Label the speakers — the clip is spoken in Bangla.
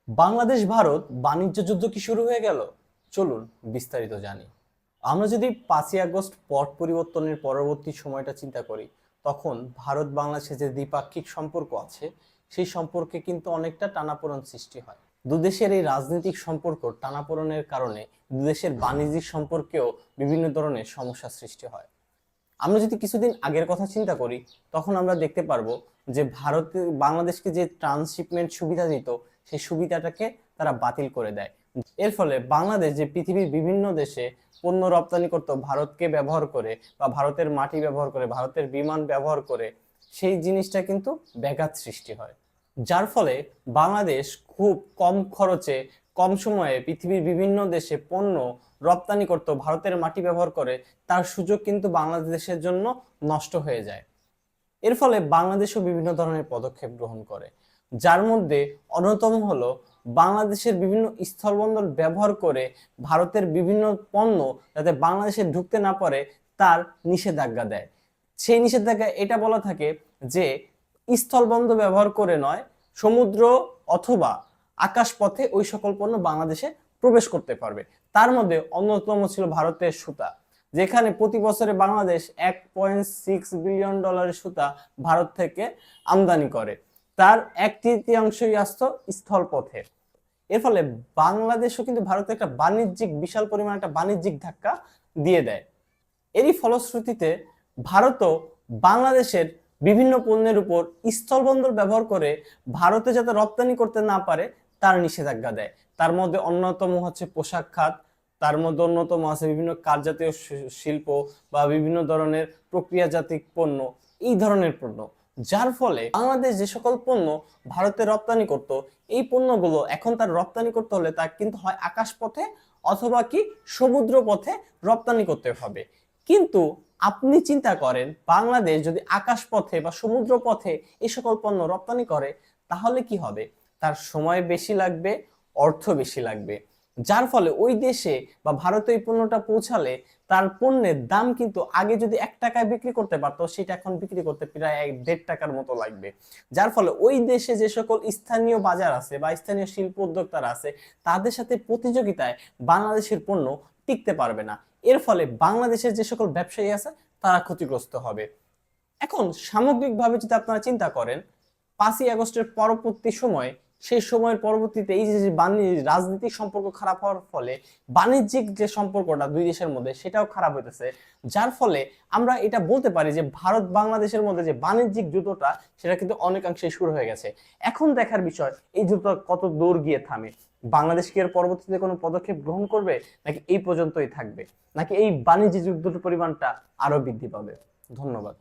Speaker 1: বাংলাদেশ ভারত বাণিজ্য যুদ্ধ কি শুরু হয়ে গেল? চলুন বিস্তারিত জানি। আমরা যদি 5ই আগস্ট পট পরিবর্তনের পরবর্তী সময়টা চিন্তা করি, তখন ভারত বাংলাদেশের যে দ্বিপাক্ষিক সম্পর্ক আছে সেই সম্পর্কে কিন্তু অনেকটা টানাপোড়েন সৃষ্টি হয়। দুদেশের এই রাজনৈতিক সম্পর্ক টানাপোড়েনের কারণে দুদেশের বাণিজ্যিক সম্পর্কেও বিভিন্ন ধরনের সমস্যা সৃষ্টি হয়। আমরা যদি কিছুদিন আগের কথা চিন্তা করি, তখন আমরা দেখতে পারবো যে ভারত বাংলাদেশকে যে ট্রান্সশিপমেন্ট সুবিধা দিত সেই সুবিধাটাকে তারা বাতিল করে দেয়। এর ফলে বাংলাদেশ যে পৃথিবীর বিভিন্ন দেশে পণ্য রপ্তানি করত ভারতকে ব্যবহার করে বা ভারতের মাটি ব্যবহার করে, ভারতের বিমান ব্যবহার করে, সেই জিনিসটা কিন্তু ব্যাঘাত সৃষ্টি হয়। যার ফলে বাংলাদেশ খুব কম খরচে, কম সময়ে পৃথিবীর বিভিন্ন দেশে পণ্য রপ্তানি করত ভারতের মাটি ব্যবহার করে, তার সুযোগ কিন্তু বাংলাদেশের জন্য নষ্ট হয়ে যায়। এর ফলে বাংলাদেশও বিভিন্ন ধরনের পদক্ষেপ গ্রহণ করে, যার মধ্যে অন্যতম হলো বাংলাদেশের বিভিন্ন স্থলবন্দর ব্যবহার করে ভারতের বিভিন্ন পণ্য যাতে বাংলাদেশে ঢুকতে না পারে তার নিষেধাজ্ঞা দেয়। সেই নিষেধাজ্ঞা এটা বলা থাকে যে স্থলবন্দর ব্যবহার করে নয়, সমুদ্র অথবা আকাশপথে ওই সকল পণ্য বাংলাদেশে প্রবেশ করতে পারবে। তার মধ্যে অন্যতম ছিল ভারতের সুতা, যেখানে প্রতি বছরে বাংলাদেশ $1.6 বিলিয়ন সুতা ভারত থেকে আমদানি করে, তার 1/3 আসতো স্থলপথে। এর ফলে বাংলাদেশও কিন্তু ভারতে একটা বাণিজ্যিক বিশাল পরিমাণ একটা বাণিজ্যিক ধাক্কা দিয়ে দেয়। এরই ফলশ্রুতিতে ভারতও বাংলাদেশের বিভিন্ন পণ্যের উপর স্থলবন্দর ব্যবহার করে ভারতে যাতে রপ্তানি করতে না পারে তার নিষেধাজ্ঞা দেয়। তার মধ্যে অন্যতম হচ্ছে পোশাক খাত, তার মধ্যে অন্যতম আছে বিভিন্ন কাঠজাতীয় শিল্প বা বিভিন্ন ধরনের প্রক্রিয়াজাত পণ্য, এই ধরনের পণ্য। যার ফলে বাংলাদেশ যে সকল পণ্য ভারতে রপ্তানি করত, এই পণ্যগুলো এখন তার রপ্তানি করতে হলে তা কিন্তু হয় আকাশ পথে অথবা কি সমুদ্র পথে রপ্তানি করতে হবে। কিন্তু আপনি চিন্তা করেন, বাংলাদেশ যদি আকাশ পথে বা সমুদ্র পথে এই সকল পণ্য রপ্তানি করে তাহলে কি হবে? তার সময় বেশি লাগবে, অর্থ বেশি লাগবে। যার ফলে ওই দেশে বা ভারতে ওই পণ্যটা পৌঁছালে তার পণ্যের দাম কিন্তু আগে যদি 1 টাকায় বিক্রি করতে পারতো, সেটা এখন বিক্রি করতে প্রায় 1.5 টাকার মতো লাগবে। যার ফলে ওই দেশে যে সকল স্থানীয় বাজার আছে বা স্থানীয় শিল্প উদ্যোক্তারা আছে তাদের সাথে প্রতিযোগিতায় বাংলাদেশের পণ্য টিকতে পারবে না। এর ফলে বাংলাদেশের যে সকল ব্যবসায়ী আছে তারা ক্ষতিগ্রস্ত হবে। এখন সামগ্রিকভাবে যদি আপনারা চিন্তা করেন, 5ই আগস্টের পরবর্তী সময়, সেই সময়ের পরবর্তীতে এই যে রাজনৈতিক সম্পর্ক খারাপ হওয়ার ফলে বাণিজ্যিক যে সম্পর্কটা দুই দেশের মধ্যে সেটাও খারাপ হইতেছে। যার ফলে আমরা এটা বলতে পারি যে ভারত বাংলাদেশের মধ্যে যে বাণিজ্যিক যুদ্ধটা সেটা কিন্তু অনেকাংশে শুরু হয়ে গেছে। এখন দেখার বিষয় এই যুদ্ধ কত দূর গিয়ে থামে। বাংলাদেশ কি এর পরবর্তীতে কোনো পদক্ষেপ গ্রহণ করবে, নাকি এই পর্যন্তই থাকবে, নাকি এই বাণিজ্য যুদ্ধের পরিমাণটা আরো বৃদ্ধি পাবে? ধন্যবাদ।